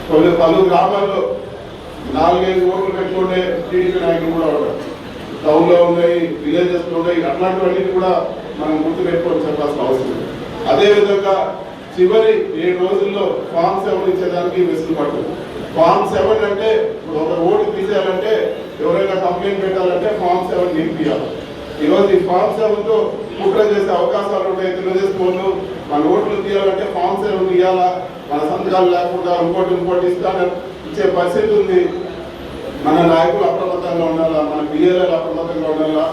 పలు గ్రామాల్లో 4-5 ఓట్లు పెట్టుకుంటే టీడీపీ నాయకులు కూడా ఉంటారు. టౌన్లో ఉన్నాయి, విలేజెస్లో ఉన్నాయి. అట్లాంటివన్నీ కూడా మనం గుర్తుపెట్టుకొని చెప్పాల్సిన అవసరం. అదేవిధంగా చివరి 7 రోజుల్లో ఫామ్ 7 ఇచ్చేదానికి వెసులుబాటు. ఫామ్ 7 అంటే ఒక ఓటు తీసేయాలంటే, ఎవరైనా కంప్లైంట్ పెట్టాలంటే ఫామ్ 7 నింపియాలి. ఈరోజు ఈ ఫామ్ 7తో కుట్ర చేసే అవకాశాలు ఉంటాయి. తెలుగుదేశం వాళ్ళు మన ఓట్లు తీయాలంటే ఫామ్ 7 తీయాలా, మన సంతకాలు లేకుండా ఇంకోటి ఇచ్చే పరిస్థితి ఉంది. మన నాయకులు అప్రమత్తంగా ఉండాలా, మన బిఎల్ఏలు అప్రమత్తంగా ఉండాలా.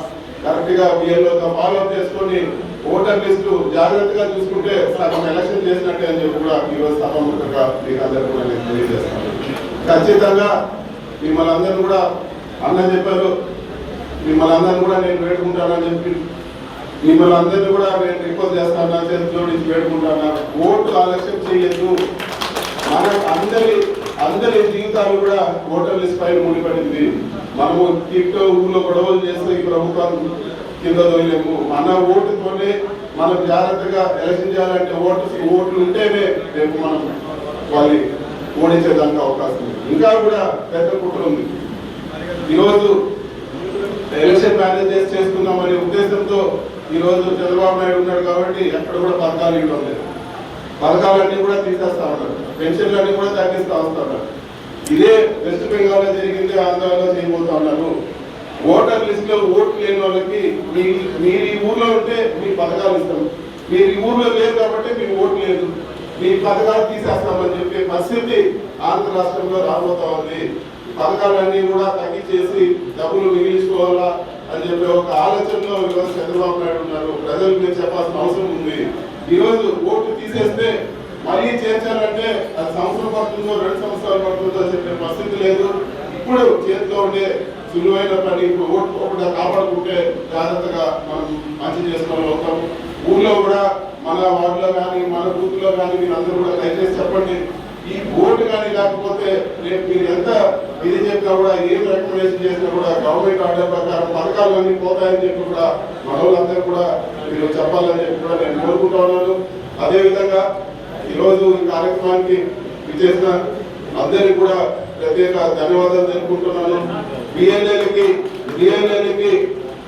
కరెక్ట్గా బిఎల్ఓతో ఫాలోఅప్ చేసుకొని ఓటర్ లిస్టు జాగ్రత్తగా చూసుకుంటే సగం ఎలక్షన్ చేసినట్టే అని చెప్పి కూడా ఈరోజు సభాముఖంగా మీకు అందరూ కూడా నేను తెలియజేస్తాను. ఖచ్చితంగా మిమ్మల్ని అందరూ కూడా అన్న చెప్పారు, మిమ్మల్ని అందరినీ కూడా నేను వేడుకుంటానని చెప్పి మిమ్మల్ని అందరినీ కూడా నేను రిక్వెస్ట్ చేస్తాను, చేతిలో నుంచి వేడుకుంటాను. ఓటు ఆలస్యం చేయొద్దు. మన అందరి జీవితాలు కూడా ఓటర్ లిస్ట్ పైన ముడిపడింది. మనము ఊళ్ళో గొడవలు చేస్తే ఈ ప్రభుత్వం కింద తోయలేము. మన ఓటుతోనే మనం జాగ్రత్తగా ఎలక్షన్ చేయాలంటే ఓట్లు ఉంటేనే రేపు మనం వాళ్ళని ఓడించేదానికి అవకాశం ఉంది. ఇంకా కూడా పెద్ద కుట్ర ఉంది. ఈరోజు ఎలక్షన్ మేనేజ్ చేసుకుందామనే ఉద్దేశంతో ఈరోజు చంద్రబాబు నాయుడు ఉన్నాడు కాబట్టి ఎక్కడ కూడా పథకాలు ఇవ్వడం లేదు. పథకాలన్నీ కూడా తీసేస్తా ఉన్నారు, పెన్షన్లన్నీ కూడా తగ్గిస్తూ వస్తున్నారు. ఇదే వెస్ట్ బెంగాల్లో జరిగింది, ఆంధ్రాలో చేయబోతా ఉన్నారు. ఓటర్ లిస్ట్ లో ఓట్లు లేని వాళ్ళకి మీరు ఈ ఊర్లో ఉంటే మీ పథకాలు ఇస్తాం, మీరు ఈ ఊర్లో లేరు కాబట్టి మీకు ఓటు లేదు, మీ పథకాలు తీసేస్తామని చెప్పే పరిస్థితి ఆంధ్ర రాష్ట్రంలో రాబోతా ఉంది. పథకాలన్నీ కూడా తగ్గించేసి డబ్బులు మిగిలించుకోవాలా అని చెప్పి ఒక ఆలోచనలో ఈరోజు చంద్రబాబు నాయుడు ఉన్నారు. ప్రజలకు మీరు చెప్పాల్సిన అవసరం ఉంది. ఈరోజు ఓటు తీసేస్తే మళ్ళీ చేర్చాలంటే అది సంవత్సరం పడుతుందో 2 సంవత్సరాలు పడుతుందో చెప్పే పరిస్థితి లేదు. ఇప్పుడు చేతిలో ఉండే సులువైన పని ఇప్పుడు ఓటు పోకుండా కాపాడుకుంటే జాగ్రత్తగా మనం మంచి చేసుకోవాలి అవుతాం. ఊళ్ళో కూడా మన వార్డులో కానీ మన బూత్లో కానీ మీరు అందరూ కూడా దయచేసి చెప్పండి. ఈ ఓటు కానీ లేకపోతే రేపు మీరు ఎంత ఇది చెప్పినా కూడా ఏం రికమెండేషన్ చేసినా కూడా గవర్నమెంట్ ఆర్డర్ ప్రకారం పథకాలు అన్నీ పోతాయని చెప్పి కూడా మనోళ్ళందరూ కూడా మీరు చెప్పాలని చెప్పి కూడా నేను కోరుకుంటా ఉన్నాను. అదేవిధంగా ఈరోజు ఈ కార్యక్రమానికి విచ్చేసిన అందరికీ కూడా ప్రత్యేక ధన్యవాదాలు తెలుపుకుంటున్నాను. బిఎల్ఏలకి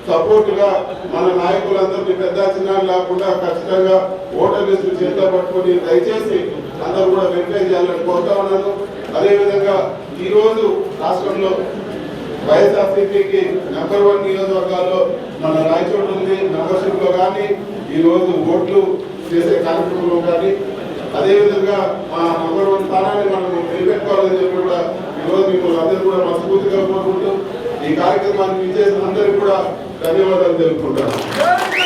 సపోర్ట్ గా మన నాయకులందరినీ పెద్ద చిన్న లేకుండా ఖచ్చితంగా ఓటర్ లిస్టు చేతిలో పట్టుకొని దయచేసి అందరూ కూడా వెరిఫై చేయాలని కోరుతా ఉన్నాను. అదేవిధంగా ఈ రోజు రాష్ట్రంలో వైఎస్ఆర్సీపీకి నెంబర్ 1 నియోజకవర్గాల్లో మన రాయచోటు ఉంది. మెంబర్షిప్ లో కానీ ఈ రోజు ఓట్లు చేసే కార్యక్రమంలో కానీ అదేవిధంగా మా నెంబర్ 1 స్థానాన్ని మనం నిలబెట్టుకోవాలని చెప్పి కూడా ఈరోజు మిమ్మల్ని అందరూ కూడా మనస్ఫూర్తిగా కోరుకుంటూ ఈ కార్యక్రమాన్ని విచ్చేసిన అందరికీ కూడా ధన్యవాదాలు తెలుపుకుంటాను.